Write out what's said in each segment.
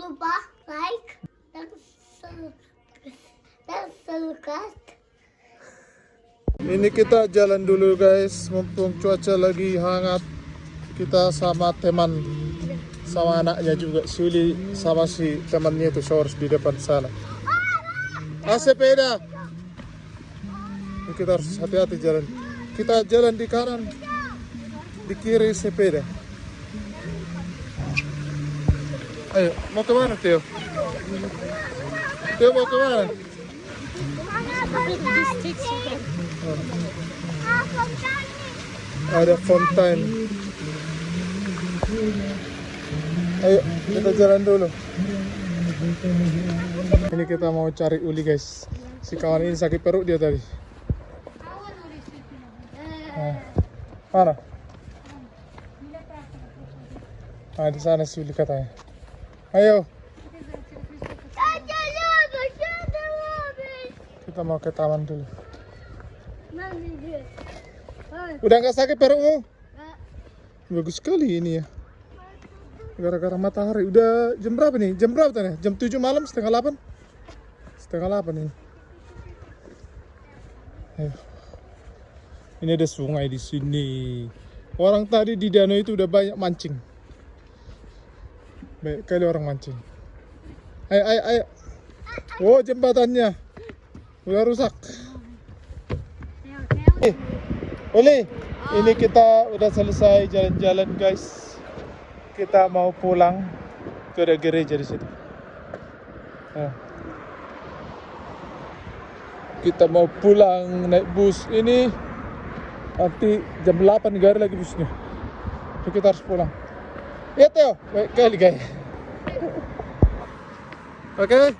lupa like dan subscribe. Ini kita jalan dulu guys, mumpung cuaca lagi hangat. Kita sama teman, sama anaknya juga, Suli sama si temannya itu shorts di depan sana. Sepeda. Ini kita harus hati-hati jalan. Kita jalan di kanan, di kiri sepeda. Ayo, mau kemana Teo? Teo mau kemana? Ada fontaine. Ayo kita jalan dulu. Ini kita mau cari Uli guys. Si kawan ini sakit perut dia tadi. Mana? Di sana si Uli katanya. Ayo. Kita mau ke taman dulu. Udah nggak sakit perutmu? Bagus sekali ini ya. Gara-gara matahari. Udah jam berapa nih? Jam berapa tadi? Jam 7 malam, setengah 8? Setengah 8 ini. Ayo. Ini ada sungai di sini. Orang tadi di danau itu udah banyak mancing. Banyak kali orang mancing. Ayo, ayo, ayo. Oh, jembatannya udah rusak. Oli, ini kita udah selesai jalan-jalan guys. Kita mau pulang ke gereja di situ. Kita mau pulang naik bus ini. Nanti jam 8 gak ada lagi busnya. Jadi kita harus pulang. Ya Teo, baik kali guys. Oke.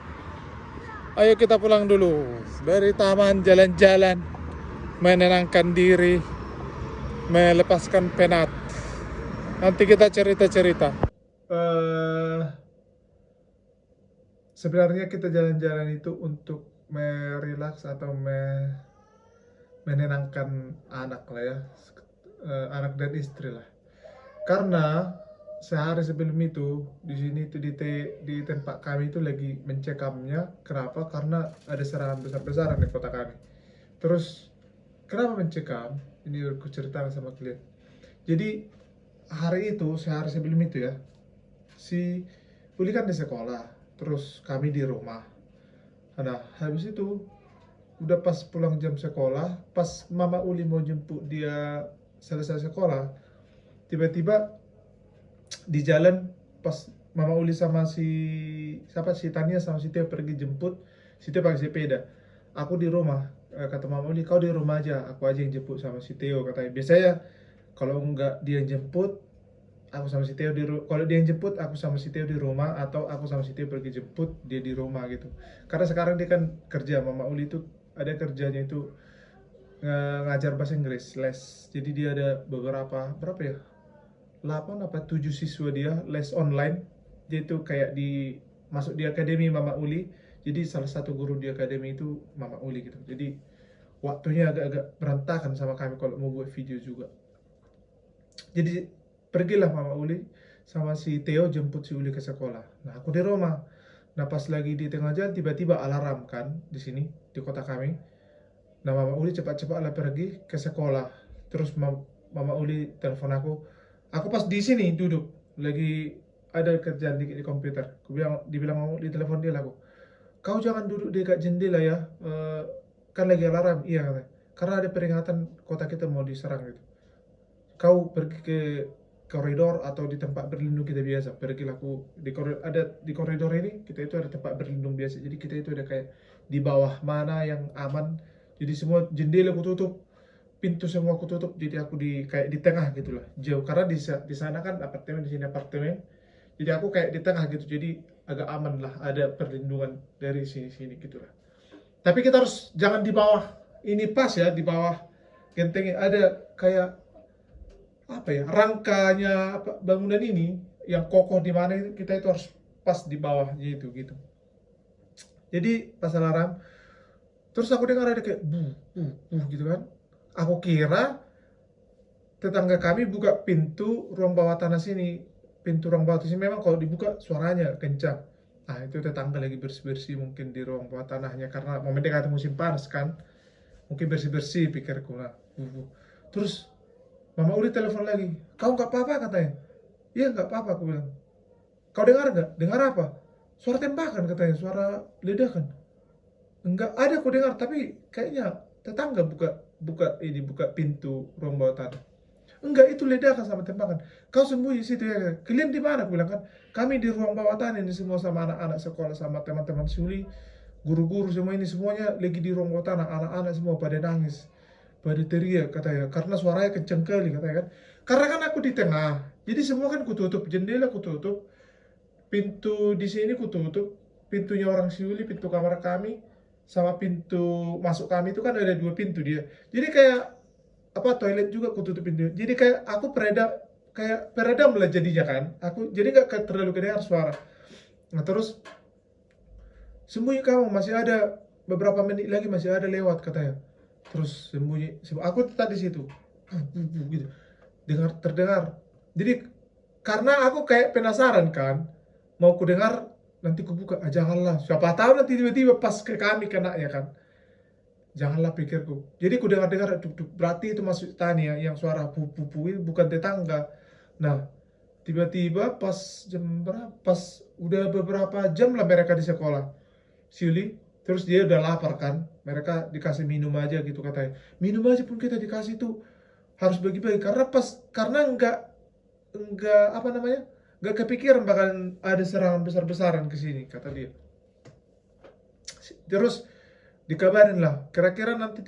Ayo kita pulang dulu. Dari taman jalan-jalan, menenangkan diri, melepaskan penat. Nanti kita cerita-cerita. Sebenarnya kita jalan-jalan itu untuk merelaks atau menenangkan anak lah ya, anak dan istri lah. Karena sehari sebelum itu di sini itu di tempat kami itu lagi mencekamnya. Kenapa? Karena ada serangan besar-besaran di kota kami. Terus kenapa mencekam? Ini aku ceritakan sama kalian. Jadi hari itu, sehari sebelum itu ya, si Uli kan di sekolah, terus kami di rumah. Nah habis itu udah pas pulang jam sekolah, pas Mama Uli mau jemput dia selesai sekolah, tiba-tiba di jalan pas Mama Uli sama si Tania sama si Teo pergi jemput, si Teo pakai sepeda, aku di rumah. Kata Mama Uli, kau di rumah aja, aku aja yang jemput sama si Teo, katanya. Biasanya kalau enggak dia yang jemput, aku sama si Teo kalau dia yang jemput, aku sama si Teo di rumah, atau aku sama si Teo pergi jemput dia di rumah gitu. Karena sekarang dia kan kerja, Mama Uli itu ada kerjanya itu ngajar bahasa Inggris, les. Jadi dia ada berapa ya? 8 apa 7 siswa dia les online. Dia itu kayak masuk di akademi Mama Uli. Jadi salah satu guru di akademi itu Mama Uli gitu. Jadi waktunya agak-agak berantakan sama kami kalau mau buat video juga. Jadi pergilah Mama Uli sama si Teo jemput si Uli ke sekolah. Nah aku di rumah. Nah pas lagi di tengah jalan tiba-tiba alarm kan di sini di kota kami. Nah Mama Uli cepat-cepatlah pergi ke sekolah. Terus Mama Uli telepon aku. Aku pas di sini duduk lagi ada kerjaan di komputer. Dibilang Mama Uli telepon dia lah aku. Kau jangan duduk dekat jendela ya. Kan lagi alarm. Iya katanya. Karena ada peringatan kota kita mau diserang gitu. Kau pergi ke koridor atau di tempat berlindung kita biasa. Pergilah aku di koridor ini kita itu ada tempat berlindung biasa. Jadi kita itu ada kayak di bawah mana yang aman. Jadi semua jendela aku tutup, pintu semua aku tutup. Jadi aku kayak di tengah gitulah, jauh. Karena di sana kan apartemen, di sini apartemen. Jadi aku kayak di tengah gitu. Jadi agak aman lah, ada perlindungan dari sini gitulah. Tapi kita harus jangan di bawah. Ini pas ya, di bawah gentengnya ada kayak apa ya, rangkanya bangunan ini yang kokoh, di mana kita itu harus pas di bawahnya itu gitu. Jadi pas alarm, terus aku dengar ada kayak gitu kan. Aku kira tetangga kami buka pintu ruang bawah tanah sini. pintu ruang bawah sini memang kalau dibuka suaranya kencang. Nah itu tetangga lagi bersih-bersih mungkin di ruang bawah tanahnya karena mau mendekati musim panas kan, mungkin bersih-bersih pikirku. Nah, terus Mama Uli telepon lagi, kau nggak apa-apa katanya. Iya nggak apa-apa aku bilang. Kau dengar nggak? Dengar apa? Suara tembakan katanya, suara ledakan. Enggak ada aku dengar, tapi kayaknya tetangga buka buka pintu ruang bawah tanah. Enggak, itu ledakan sama tembakan. Kau sembunyi situ ya. Kalian di mana? Aku bilang kan. Kami di ruang bawah tanah ini semua sama anak-anak sekolah sama teman-teman Suli, guru-guru semua ini semuanya lagi di ruang bawah tanah. Anak-anak semua pada nangis, pada teriak katanya. Karena suaranya kenceng kali katanya kan. Karena kan aku di tengah, jadi semua kan kututup jendela, kututup pintu di sini, kututup pintunya orang Suli, pintu kamar kami sama pintu masuk kami itu kan ada dua pintu dia. Jadi kayak apa toilet juga aku tutup pintu. Jadi kayak aku peredam lah jadinya kan. Aku jadi nggak terlalu kedengar suara. Nah terus sembunyi kamu masih ada beberapa menit lagi masih ada lewat katanya. Terus sembunyi. Aku tetap di situ. Gitu. Terdengar. Jadi karena aku kayak penasaran kan, mau ku dengar nanti ku buka. Ah, janganlah. Siapa tahu nanti tiba-tiba pas ke kami kena ya kan. Janganlah pikirku. Jadi ku dengar-dengar duk-duk, berarti itu masuk Tania yang suara pupu itu bukan tetangga. Nah, tiba-tiba pas jam berapa? Pas udah beberapa jam lah mereka di sekolah. Silly, terus dia udah lapar kan. Mereka dikasih minum aja gitu katanya. Minum aja pun kita dikasih tuh harus bagi-bagi karena enggak apa namanya? Enggak kepikiran bakal ada serangan besar-besaran ke sini kata dia. Terus dikabarin lah kira-kira nanti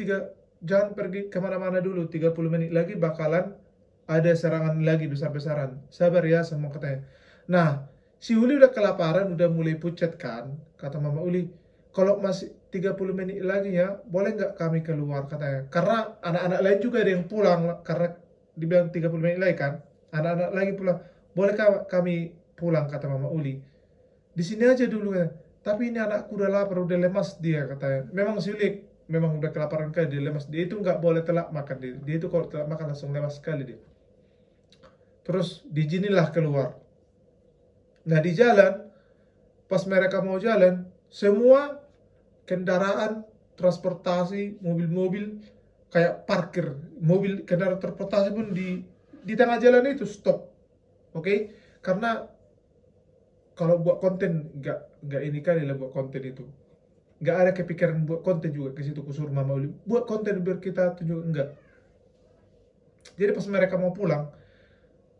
jangan pergi kemana-mana dulu, 30 menit lagi bakalan ada serangan lagi besar-besaran, sabar ya semua katanya. Nah si Uli udah kelaparan, udah mulai pucat kan, kata Mama Uli kalau masih 30 menit lagi ya boleh nggak kami keluar katanya, karena anak-anak lain juga ada yang pulang karena dibilang 30 menit lagi kan, anak-anak lagi pulang, boleh kami pulang kata Mama Uli, di sini aja dulu ya. Tapi ini anakku udah lapar, udah lemas dia katanya. Memang sulit, memang udah kelaparan kali dia lemas. Dia itu nggak boleh telat makan dia. Dia itu kalau telat makan langsung lemas sekali dia. Terus diizinilah keluar. Nah di jalan, pas mereka mau jalan, semua kendaraan transportasi, mobil-mobil kayak parkir, mobil kendaraan transportasi pun di tengah jalan itu stop, oke? Karena kalau buat konten nggak ini kali lah buat konten itu, nggak ada kepikiran buat konten juga ke situ kusur Mama Uli buat konten biar kita tunjuk enggak. Jadi pas mereka mau pulang,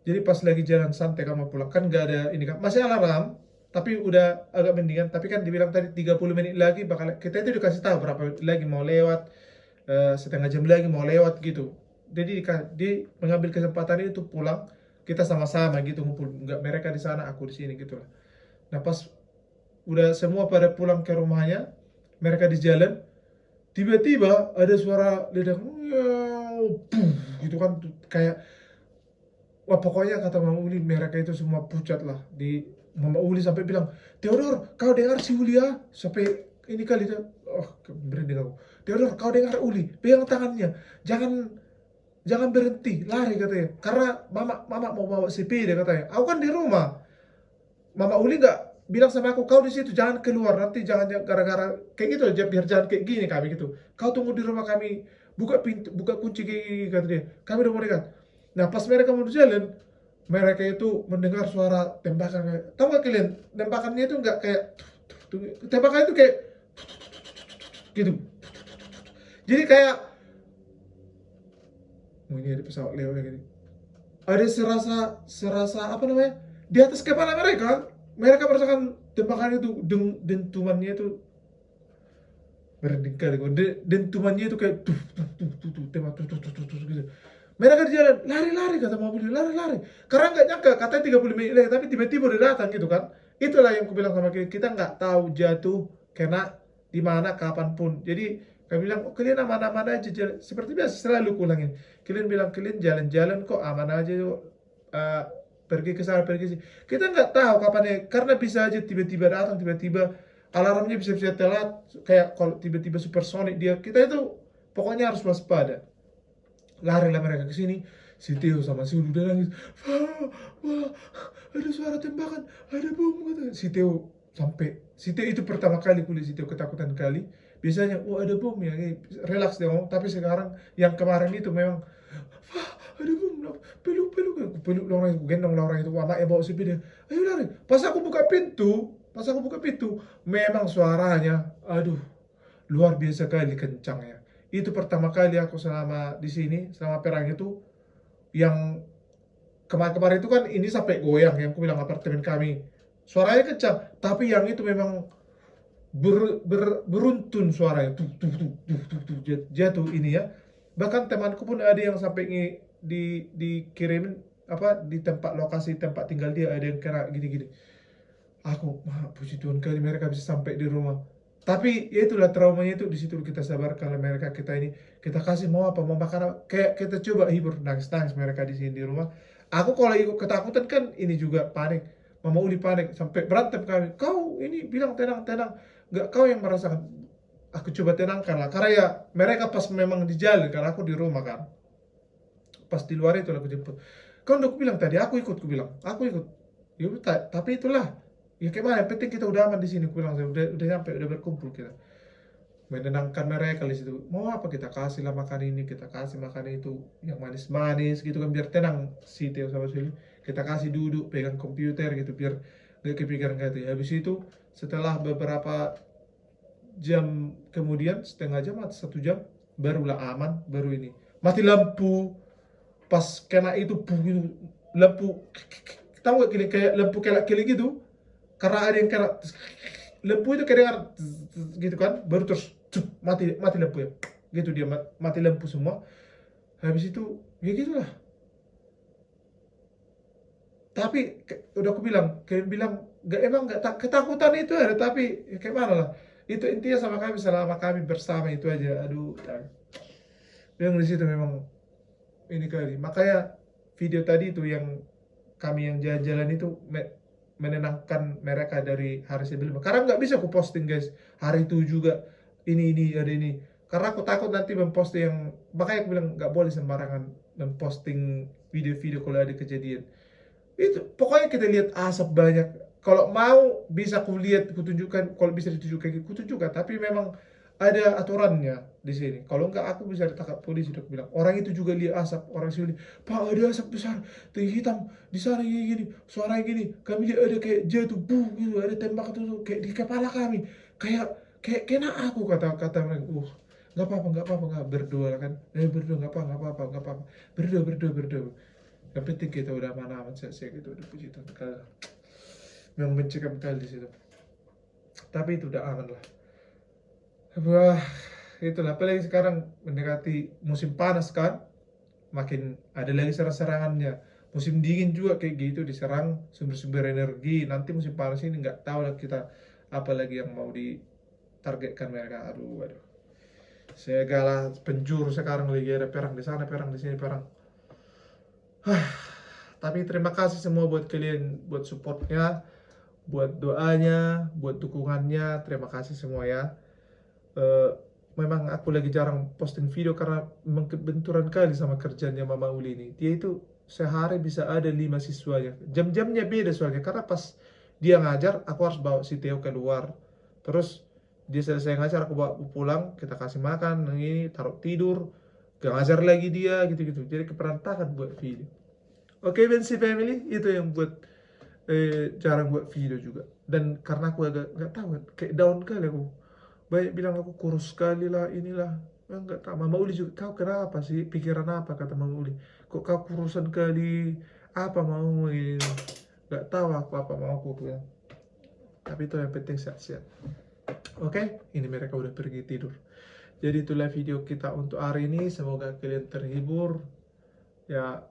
jadi pas lagi jalan santai kamu pulang kan nggak ada ini kan masih alarm tapi udah agak mendingan, tapi kan dibilang tadi 30 menit lagi bakal kita itu dikasih tahu berapa menit lagi mau lewat, setengah jam lagi mau lewat gitu. Jadi dia mengambil kesempatan itu pulang, kita sama-sama gitu ngumpul, nggak mereka di sana aku di sini gitu lah. Nah pas udah semua pada pulang ke rumahnya, mereka di jalan, tiba-tiba ada suara ledakan, gitu kan, kayak, wah pokoknya kata Mama Uli, mereka itu semua pucat lah. Mama Uli sampai bilang, Theodor, kau dengar si Uli ya? Sampai ini kali dia, oh berhenti aku. Theodor, kau dengar Uli? Pegang tangannya, jangan berhenti, lari katanya. Karena mama mau bawa sepeda katanya. Aku kan di rumah. Mama Uli nggak bilang sama aku, kau di situ jangan keluar, nanti jangan gara-gara kayak gitu aja, biar jangan kayak gini kami gitu. Kau tunggu di rumah kami, buka pintu, buka kunci kayak gini kata dia. Kami udah mau dekat. Nah pas mereka mau jalan, mereka itu mendengar suara tembakan. Tahu nggak kalian? Tembakannya itu nggak kayak, tembakan itu kayak gitu. Jadi kayak, oh ini ada pesawat lewat lagi. Ada serasa apa namanya? Di atas kepala mereka merasakan tembakan itu, dentumannya itu merinding kali. Dentumannya itu kayak tembak gitu. Mereka di jalan lari-lari kata mobil, lari-lari. Karena nggak nyangka katanya 30 menit lagi, tapi tiba-tiba udah datang gitu kan. Itulah yang aku bilang sama kita nggak tahu jatuh kena di mana kapanpun. Jadi kami bilang, oh, kalian aman-aman aja jalan. Seperti biasa selalu kulangin. Kalian bilang kalian jalan-jalan kok aman aja yuk. Pergi ke sana pergi sini. Kita nggak tahu kapan ya, karena bisa aja tiba-tiba datang, tiba-tiba alarmnya bisa telat, kayak kalau tiba-tiba supersonik dia. Kita itu pokoknya harus waspada. Larilah mereka ke sini. Si Theo sama si Ulu udah nangis. Wah, wah, ada suara tembakan, ada bom kata. Si Theo itu pertama kali kuliah, si Theo ketakutan kali. Biasanya, oh ada bom ya, relax dia ngomong. Tapi sekarang yang kemarin itu memang, wah ada bom, peluk orang itu, gendong orang itu, anaknya bawa sepeda. Ayo lari. Pas aku buka pintu, memang suaranya, aduh, luar biasa kali kencangnya. Itu pertama kali aku selama di sini, selama perang itu, yang kemarin-kemarin itu kan ini sampai goyang yang aku bilang apartemen kami. Suaranya kencang, tapi yang itu memang beruntun suaranya tuh, jatuh ini ya. Bahkan temanku pun ada yang sampai dikirimin apa di tempat lokasi tempat tinggal dia ada yang kena gini-gini. Aku, puji Tuhan kali mereka bisa sampai di rumah. Tapi ya itulah traumanya itu di situ kita sabar kalau mereka kita ini kita kasih mau apa mau makan apa. Kayak kita coba hibur nangis mereka di sini di rumah. Aku kalau ikut ketakutan kan ini juga panik. Mama Uli panik sampai berantem kami. Kau ini bilang tenang tenang, nggak kau yang merasakan. Aku coba tenangkan lah karena ya mereka pas memang di jalan karena aku di rumah kan. Pas di luar itu aku jemput. Kau udah aku bilang tadi aku bilang aku ikut. Ya udah, tapi itulah ya kayak mana, yang penting kita udah aman di sini, aku bilang udah sampai udah berkumpul kita menenangkan mereka di situ. Mau apa kita kasih lah makan ini, kita kasih makan itu yang manis-manis gitu kan biar tenang si Theo sama Suli. Kita kasih duduk pegang komputer gitu biar gak kepikiran gitu. Habis itu setelah beberapa jam kemudian, setengah jam atau 1 jam, barulah aman, baru ini mati lampu. Pas kena itu gitu, lampu tahu gak kayak lampu kelak-kelip gitu, karena ada yang kena lampu itu kedengar gitu kan, baru terus mati mati lampu ya gitu, dia mati lampu semua. Habis itu ya gitulah. Tapi udah aku bilang kayak bilang gak, emang gak ketakutan itu ada, tapi ya kayak mana lah, itu intinya sama kami selama kami bersama itu aja. Aduh ya. Memang di situ memang ini kali makanya video tadi itu yang kami yang jalan-jalan itu menenangkan mereka dari hari sebelumnya. Karena nggak bisa aku posting guys hari itu juga ini ada ini. Karena aku takut nanti memposting yang, makanya aku bilang nggak boleh sembarangan memposting video-video kalau ada kejadian. Itu pokoknya kita lihat asap banyak. Kalau mau bisa aku lihat, aku tunjukkan. Kalau bisa ditunjukkan, aku tunjukkan. Tapi memang ada aturannya di sini. Kalau enggak aku bisa ditangkap polisi. Udah bilang orang itu juga lihat asap. Orang sini, Pak ada asap besar, tinggi hitam di sana gini, suara gini. Kami lihat ada kayak jatuh, buh gitu, ada tembak tuh kayak di kepala kami. Kayak kayak kena aku kata mereka. Nggak apa-apa, nggak berdoa kan? Berdoa nggak apa-apa. Berdoa. Yang penting kita udah aman-aman saja gitu, udah puji Tuhan. Kalau memang mencekam kali di situ, tapi itu udah aman lah. Wah, itulah apalagi sekarang mendekati musim panas kan, makin ada lagi serang-serangannya. Musim dingin juga kayak gitu diserang sumber-sumber energi. Nanti musim panas ini nggak tahu lah kita apa lagi yang mau ditargetkan mereka. Aduh. Segala penjuru sekarang lagi ada perang di sana, perang di sini, perang. Tapi terima kasih semua buat kalian, buat supportnya, buat doanya, buat dukungannya. Terima kasih semua ya. Memang aku lagi jarang posting video karena memang kebenturan kali sama kerjanya Mama Uli ini. Dia itu sehari bisa ada 5 siswanya. Jam-jamnya beda soalnya karena pas dia ngajar aku harus bawa si Theo keluar. Terus dia selesai ngajar aku bawa pulang, kita kasih makan, ini taruh tidur, gak ngajar lagi dia gitu-gitu. Jadi keperantakan buat video. Oke, Bensi Family, itu yang buat jarang buat video juga. Dan karena aku agak nggak tahu kan, kayak down kali aku. Banyak bilang aku kurus sekali lah, inilah. Nggak tahu. Mama Uli juga, kau kenapa sih? Pikiran apa kata Mama Uli? Kok kau kurusan kali? Apa mau ini? Nggak tahu apa mau aku bilang. Tapi itu yang penting sehat-sehat. Oke, ini mereka udah pergi tidur. Jadi itulah video kita untuk hari ini. Semoga kalian terhibur. Ya,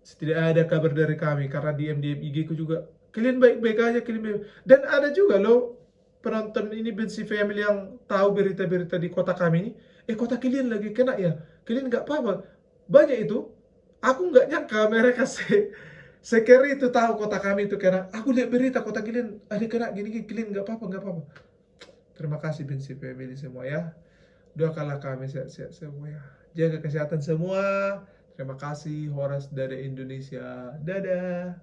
setidaknya ada kabar dari kami karena DM IG ku juga kalian baik-baik aja, kalian baik. Dan ada juga loh penonton ini Bensi Family yang tahu berita-berita di kota kami ini, kota kalian lagi kena ya, kalian nggak apa-apa, banyak itu. Aku nggak nyangka mereka sekeri itu tahu kota kami itu kena. Aku lihat berita kota kalian ada kena gini, kalian nggak apa-apa. Terima kasih Bensi Family semua ya, doakanlah kami sehat-sehat semua ya, jaga kesehatan semua. Terima kasih Horas dari Indonesia. Dadah.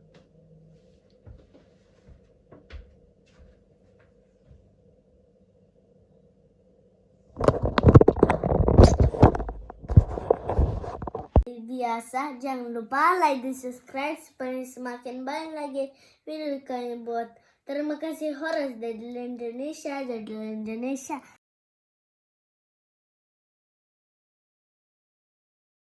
Biasa, jangan lupa like dan subscribe supaya semakin banyak lagi video kalian buat. Terima kasih Horas dari Indonesia.